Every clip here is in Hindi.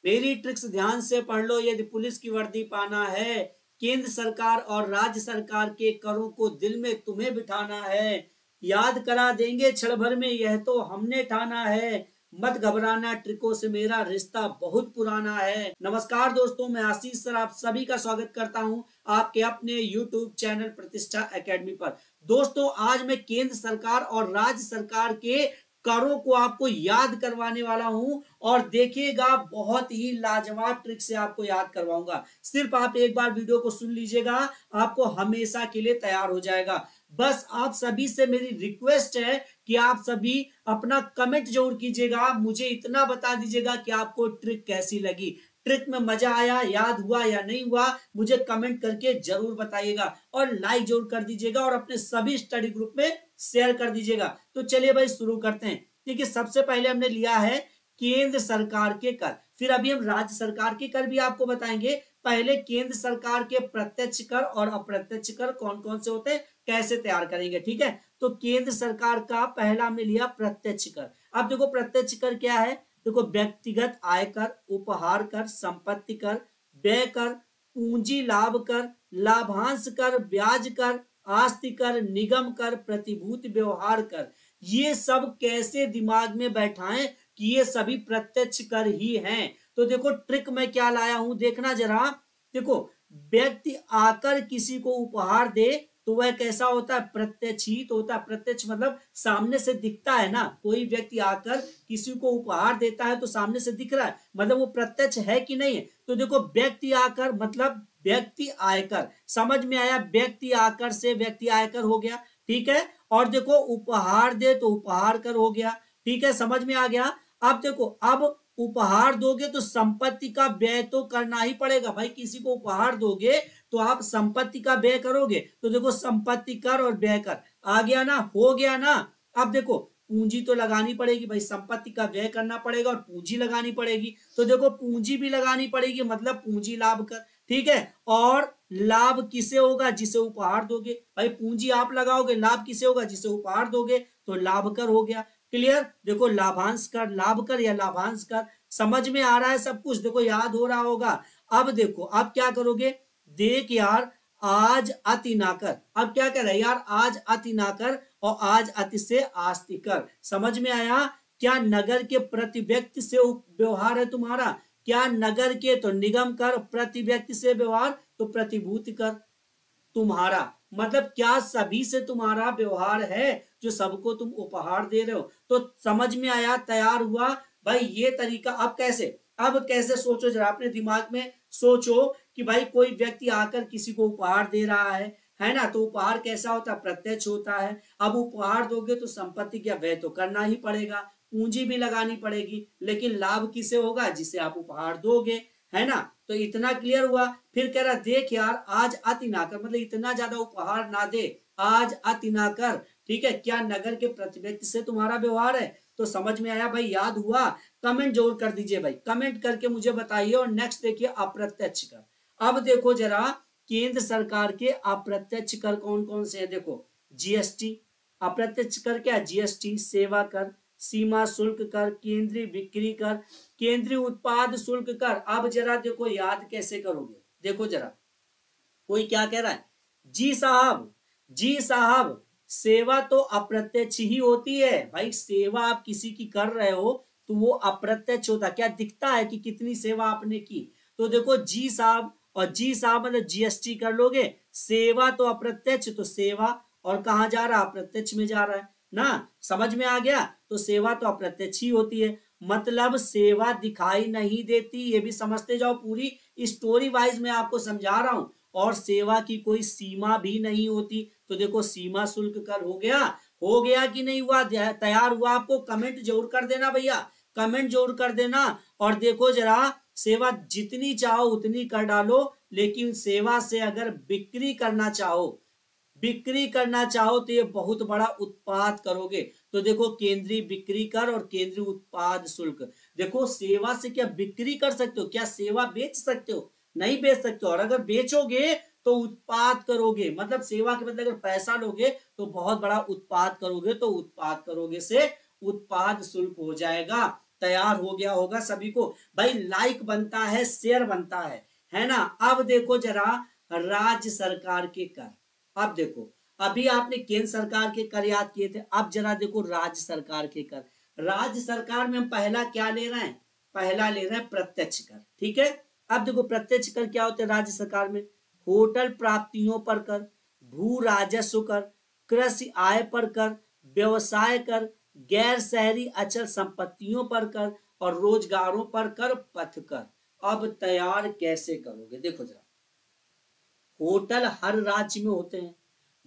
मेरी ट्रिक्स ध्यान से पढ़ लो यदि पुलिस की वर्दी पाना है। केंद्र सरकार और राज्य सरकार के करों को दिल में तुम्हें बिठाना है। याद करा देंगे क्षण भर में यह तो हमने ठाना है। मत घबराना ट्रिकों से मेरा रिश्ता बहुत पुराना है। नमस्कार दोस्तों, मैं आशीष सर आप सभी का स्वागत करता हूं आपके अपने YouTube चैनल प्रतिष्ठा एकेडमी पर। दोस्तों आज मैं केंद्र सरकार और राज्य सरकार के करों को आपको याद करवाने वाला हूं और देखिएगा बहुत ही लाजवाब ट्रिक से आपको याद करवाऊंगा। सिर्फ आप एक बार वीडियो को सुन लीजिएगा, आपको हमेशा के लिए तैयार हो जाएगा। बस आप सभी से मेरी रिक्वेस्ट है कि आप सभी अपना कमेंट जरूर कीजिएगा, मुझे इतना बता दीजिएगा कि आपको ट्रिक कैसी लगी। ट्रिक में मजा आया, याद हुआ या नहीं हुआ, मुझे कमेंट करके जरूर बताइएगा और लाइक जरूर कर दीजिएगा और अपने सभी स्टडी ग्रुप में शेयर कर दीजिएगा। तो चलिए भाई शुरू करते हैं। देखिए सबसे पहले हमने लिया है केंद्र सरकार के कर, फिर अभी हम राज्य सरकार के कर भी आपको बताएंगे। पहले केंद्र सरकार के प्रत्यक्ष कर और अप्रत्यक्ष कर कौन कौन से होते हैं, कैसे तैयार करेंगे, ठीक है। तो केंद्र सरकार का पहला हमने लिया प्रत्यक्ष कर। अब देखो प्रत्यक्ष कर क्या है, देखो व्यक्तिगत आयकर, उपहार कर, संपत्ति कर, व्यय कर, पूंजी लाभ कर, लाभांश कर, ब्याज कर, आस्ति कर, निगम कर, प्रतिभूति व्यवहार कर। ये सब कैसे दिमाग में बैठाएं कि ये सभी प्रत्यक्ष कर ही हैं। तो देखो ट्रिक में क्या लाया हूं, देखना जरा। देखो व्यक्ति आकर किसी को उपहार दे तो वह कैसा होता है, प्रत्यक्ष ही तो होता है। प्रत्यक्ष मतलब सामने से दिखता है ना, कोई व्यक्ति आकर किसी को उपहार देता है तो सामने से दिख रहा है, मतलब वो प्रत्यक्ष है कि नहीं है। तो देखो व्यक्ति आकर मतलब व्यक्ति आयकर, समझ में आया। व्यक्ति आकर से व्यक्ति आयकर हो गया, ठीक है। और देखो उपहार दे तो उपहार कर हो गया, ठीक है, समझ में आ गया। अब देखो अब उपहार दोगे तो संपत्ति का व्यय तो करना ही पड़ेगा भाई। किसी को उपहार दोगे तो आप संपत्ति का व्यय करोगे, तो देखो संपत्ति कर और व्यय कर आ गया ना, हो गया ना। अब देखो पूंजी तो लगानी पड़ेगी भाई, संपत्ति का व्यय करना पड़ेगा और पूंजी लगानी पड़ेगी। तो देखो पूंजी भी लगानी पड़ेगी, मतलब पूंजी लाभ कर, ठीक है। और लाभ किसे होगा, जिसे उपहार दोगे भाई। पूंजी आप लगाओगे, लाभ किसे होगा, जिसे उपहार दोगे, तो लाभ कर हो गया। क्लियर। देखो लाभांश कर, लाभ कर या लाभांश कर, समझ में आ रहा है सब कुछ, देखो याद हो रहा होगा। अब देखो अब क्या करोगे, देख यार आज अति ना कर। अब क्या कह रहा है यार, आज अति ना कर और आज अति से आस्ति कर। समझ में आया। क्या नगर के प्रति व्यक्ति से व्यवहार है तुम्हारा, क्या नगर के तो निगम कर, प्रति व्यक्ति से व्यवहार तो प्रतिभूति कर तुम्हारा, मतलब क्या सभी से तुम्हारा व्यवहार है जो सबको तुम उपहार दे रहे हो। तो समझ में आया, तैयार हुआ भाई ये तरीका। अब कैसे सोचो जरा, अपने दिमाग में सोचो कि भाई कोई व्यक्ति आकर किसी को उपहार दे रहा है ना। तो उपहार कैसा होता है, प्रत्यक्ष होता है। अब उपहार दोगे तो संपत्ति का व्यय तो करना ही पड़ेगा, पूंजी भी लगानी पड़ेगी, लेकिन लाभ किसे होगा, जिसे आप उपहार दोगे, है ना। तो इतना क्लियर हुआ। फिर कह रहा देख यार आज अति ना कर, मतलब इतना ज्यादा उपहार ना दे, आज अति ना कर, ठीक है। क्या नगर के प्रति व्यक्ति से तुम्हारा व्यवहार है। तो समझ में आया भाई, याद हुआ। कमेंट जरूर कर दीजिए भाई, कमेंट करके मुझे बताइए। और नेक्स्ट देखिए अप्रत्यक्ष कर। अब देखो जरा केंद्र सरकार के अप्रत्यक्ष कर कौन कौन से हैं। देखो जीएसटी, अप्रत्यक्ष कर क्या, जीएसटी, सेवा कर, सीमा शुल्क कर, केंद्रीय बिक्री कर, केंद्रीय उत्पाद शुल्क कर। अब जरा देखो याद कैसे करोगे, देखो जरा कोई क्या कह रहा है, जी साहब, जी साहब सेवा तो अप्रत्यक्ष ही होती है भाई। सेवा आप किसी की कर रहे हो तो वो अप्रत्यक्ष होता, क्या दिखता है कि कितनी सेवा आपने की। तो देखो जी साहब, और जी साहब मतलब जीएसटी कर लोगे, सेवा तो अप्रत्यक्ष, तो सेवा और कहां जा रहा, अप्रत्यक्ष में जा रहा है ना। समझ में आ गया। तो सेवा तो अप्रत्यक्ष ही होती है, मतलब सेवा दिखाई नहीं देती, ये भी समझते जाओ। पूरी स्टोरी वाइज मैं आपको समझा रहा हूं। और सेवा की कोई सीमा भी नहीं होती। तो देखो सीमा शुल्क कर हो गया कि नहीं हुआ, तैयार हुआ। आपको कमेंट जरूर कर देना भैया, कमेंट जरूर कर देना। और देखो जरा सेवा जितनी चाहो उतनी कर डालो, लेकिन सेवा से अगर बिक्री करना चाहो तो ये बहुत बड़ा उत्पाद करोगे। तो देखो केंद्रीय बिक्री कर और केंद्रीय उत्पाद शुल्क। देखो सेवा से क्या बिक्री कर सकते हो, क्या सेवा बेच सकते हो, नहीं बेच सकते हो। और अगर बेचोगे तो उत्पाद करोगे, मतलब सेवा के बदले अगर पैसा लोगे तो बहुत बड़ा उत्पाद करोगे। तो उत्पाद करोगे से उत्पाद शुल्क हो जाएगा। तैयार हो गया होगा सभी को। भाई लाइक बनता है, शेयर बनता है ना। अब देखो जरा राज्य सरकार के कर। अब देखो, अभी आपने केंद्र सरकार के कर याद किए थे, अब जरा देखो राज्य सरकार के कर। राज्य सरकार में हम पहला क्या ले रहे हैं, पहला ले रहे हैं प्रत्यक्ष कर, ठीक है। अब देखो प्रत्यक्ष कर क्या होते हैं राज्य सरकार में, होटल प्राप्तियों पर कर, भू राजस्व कर, कृषि आय पर कर, व्यवसाय कर, गैर शहरी अचल संपत्तियों पर कर और रोजगारों पर कर, पथ कर। अब तैयार कैसे करोगे, देखो जरा। होटल हर राज्य में होते हैं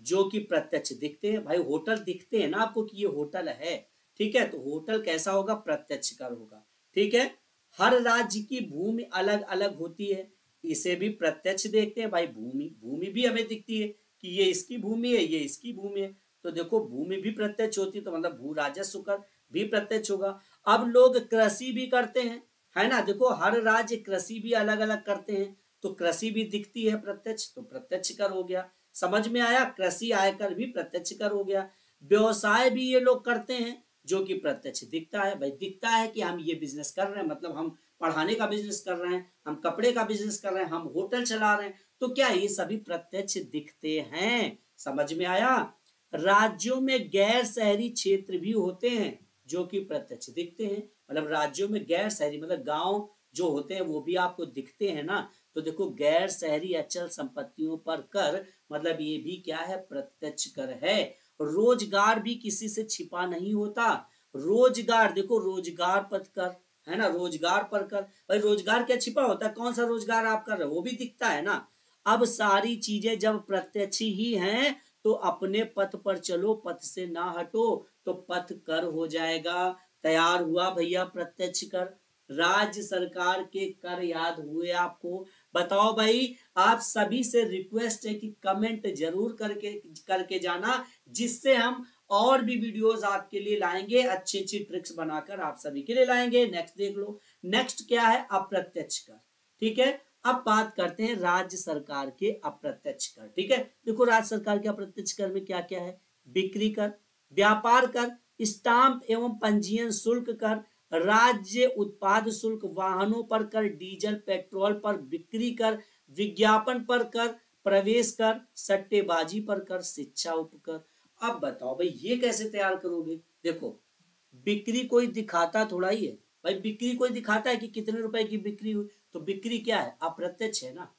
जो कि प्रत्यक्ष दिखते हैं। भाई होटल दिखते हैं ना आपको कि ये होटल है, ठीक है। तो होटल कैसा होगा, प्रत्यक्ष कर होगा, ठीक है। हर राज्य की भूमि अलग अलग होती है, इसे भी प्रत्यक्ष देखते हैं। भाई भूमि भूमि भी हमें दिखती है कि ये इसकी भूमि है, ये इसकी भूमि है। तो देखो भूमि भी प्रत्यक्ष होती है, तो मतलब भू राजस्व कर भी प्रत्यक्ष होगा। अब लोग कृषि भी करते हैं, है ना। देखो हर राज्य कृषि भी अलग अलग करते हैं, तो कृषि भी दिखती है प्रत्यक्ष, तो प्रत्यक्ष कर हो गया। समझ में आया, कृषि आयकर भी प्रत्यक्ष कर हो गया। व्यवसाय भी ये लोग करते हैं जो कि प्रत्यक्ष दिखता है। भाई दिखता है कि हम ये बिजनेस कर रहे हैं, मतलब हम पढ़ाने का बिजनेस कर रहे हैं, हम कपड़े का बिजनेस कर रहे हैं, हम होटल चला रहे हैं, तो क्या ये सभी प्रत्यक्ष दिखते हैं। समझ में आया। राज्यों में गैर शहरी क्षेत्र भी होते हैं जो कि प्रत्यक्ष दिखते हैं। मतलब राज्यों में गैर शहरी मतलब गांव जो होते हैं वो भी आपको दिखते हैं ना। तो देखो गैर शहरी अचल संपत्तियों पर कर, मतलब ये भी क्या है, प्रत्यक्ष कर है। रोजगार भी किसी से छिपा नहीं होता। रोजगार देखो, रोजगार पर कर, है ना, रोजगार पर कर। भाई रोजगार क्या छिपा होता है, कौन सा रोजगार आप कर रहे हो वो भी दिखता है ना। अब सारी चीजें जब प्रत्यक्ष ही हैं तो अपने पथ पर चलो, पथ से ना हटो, तो पथ कर हो जाएगा। तैयार हुआ भैया प्रत्यक्ष कर। राज्य सरकार के कर याद हुए आपको। बताओ भाई, आप सभी से रिक्वेस्ट है कि कमेंट जरूर करके जाना, जिससे हम और भी वीडियोस आपके लिए लाएंगे, अच्छी अच्छी ट्रिक्स बनाकर आप सभी के लिए लाएंगे। नेक्स्ट देख लो, नेक्स्ट क्या है, अप्रत्यक्ष कर, ठीक है। अब बात करते हैं राज्य सरकार के अप्रत्यक्ष कर, ठीक है। देखो राज्य सरकार के अप्रत्यक्ष कर में क्या क्या है, बिक्री कर, व्यापार कर, स्टाम्प एवं पंजीयन शुल्क कर, राज्य उत्पाद शुल्क, वाहनों पर कर, डीजल पेट्रोल पर बिक्री कर, विज्ञापन पर कर, प्रवेश कर, सट्टेबाजी पर कर, शिक्षा उपकर। अब बताओ भाई ये कैसे तैयार करोगे। देखो बिक्री कोई दिखाता थोड़ा ही है। भाई बिक्री कोई दिखाता है कि कितने रुपए की बिक्री हुई, तो बिक्री क्या है, अप्रत्यक्ष है ना।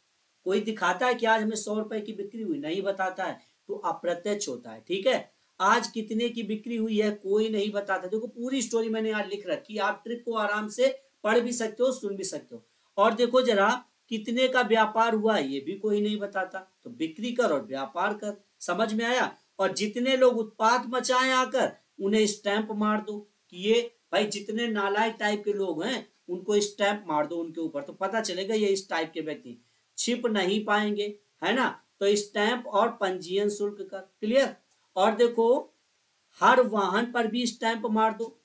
कोई दिखाता है कि आज हमें 100 रुपए की बिक्री हुई, नहीं बताता है, तो अप्रत्यक्ष होता है, ठीक है। आज कितने की बिक्री हुई है कोई नहीं बताता। देखो पूरी स्टोरी मैंने यहाँ लिख रखी, आप ट्रिक को आराम से पढ़ भी सकते हो, सुन भी सकते हो। और देखो जरा, कितने का व्यापार हुआ ये भी कोई नहीं बताता, तो बिक्री कर और व्यापार कर। समझ में आया। और जितने लोग उत्पात मचाएं आकर, उन्हें स्टैंप मार दो कि ये भाई जितने नालायक टाइप के लोग हैं उनको स्टैंप मार दो उनके ऊपर, तो पता चलेगा ये इस टाइप के व्यक्ति छिप नहीं पाएंगे, है ना। तो स्टैंप और पंजीयन शुल्क कर, क्लियर। और देखो हर वाहन पर भी स्टैंप मार दो,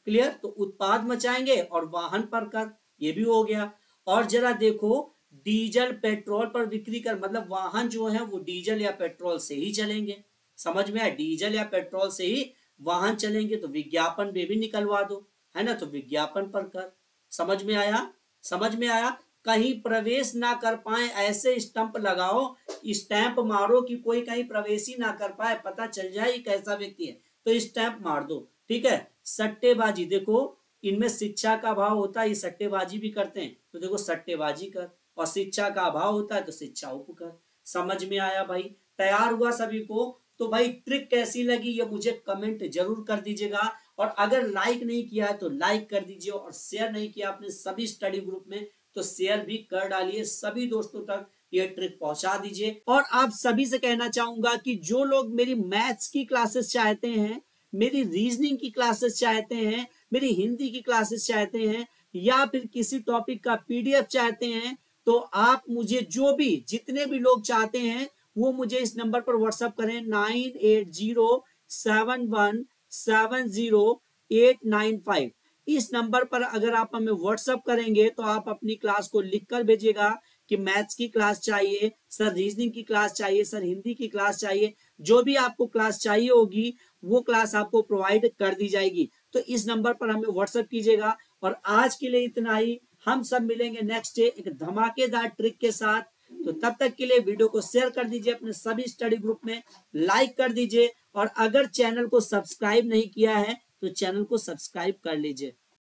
क्लियर। तो उत्पाद मचाएंगे और वाहन पर कर, ये भी हो गया। और जरा देखो डीजल पेट्रोल पर बिक्री कर, मतलब वाहन जो है वो डीजल या पेट्रोल से ही चलेंगे। समझ में आया, डीजल या पेट्रोल से ही वाहन चलेंगे, तो विज्ञापन में भी निकलवा दो, है ना, तो विज्ञापन पर कर। समझ में आया, समझ में आया। कहीं प्रवेश ना कर पाए ऐसे स्टंप लगाओ, स्टैंप मारो कि कोई कहीं प्रवेश ही ना कर पाए, पता चल जाए कैसा व्यक्ति है, तो स्टैंप मार दो, ठीक है। सट्टेबाजी, देखो इनमें शिक्षा का अभाव होता है, ये सट्टेबाजी भी करते हैं, तो देखो सट्टेबाजी कर। और शिक्षा का अभाव होता है तो शिक्षा उपकर। समझ में आया भाई। तैयार हुआ सभी को। तो भाई ट्रिक कैसी लगी ये मुझे कमेंट जरूर कर दीजिएगा। और अगर लाइक नहीं किया है तो लाइक कर दीजिए, और शेयर नहीं किया अपने सभी स्टडी ग्रुप में तो शेयर भी कर डालिए, सभी दोस्तों तक ये ट्रिक पहुंचा दीजिए। और आप सभी से कहना चाहूंगा कि जो लोग मेरी मैथ्स की क्लासेस चाहते हैं, मेरी रीजनिंग की क्लासेस चाहते हैं, मेरी हिंदी की क्लासेस चाहते हैं, या फिर किसी टॉपिक का पीडीएफ चाहते हैं, तो आप मुझे जो भी जितने भी लोग चाहते हैं वो मुझे इस नंबर पर व्हाट्सएप करें 9807170895। इस नंबर पर अगर आप हमें व्हाट्सएप करेंगे तो आप अपनी क्लास को लिखकर भेजिएगा कि मैथ्स की क्लास चाहिए सर, रीजनिंग की क्लास चाहिए सर, हिंदी की क्लास चाहिए, जो भी आपको क्लास चाहिए होगी वो क्लास आपको प्रोवाइड कर दी जाएगी। तो इस नंबर पर हमें व्हाट्सएप कीजिएगा और आज के लिए इतना ही। हम सब मिलेंगे नेक्स्ट डे एक धमाकेदार ट्रिक के साथ। तो तब तक के लिए वीडियो को शेयर कर दीजिए अपने सभी स्टडी ग्रुप में, लाइक कर दीजिए, और अगर चैनल को सब्सक्राइब नहीं किया है तो चैनल को सब्सक्राइब कर लीजिए।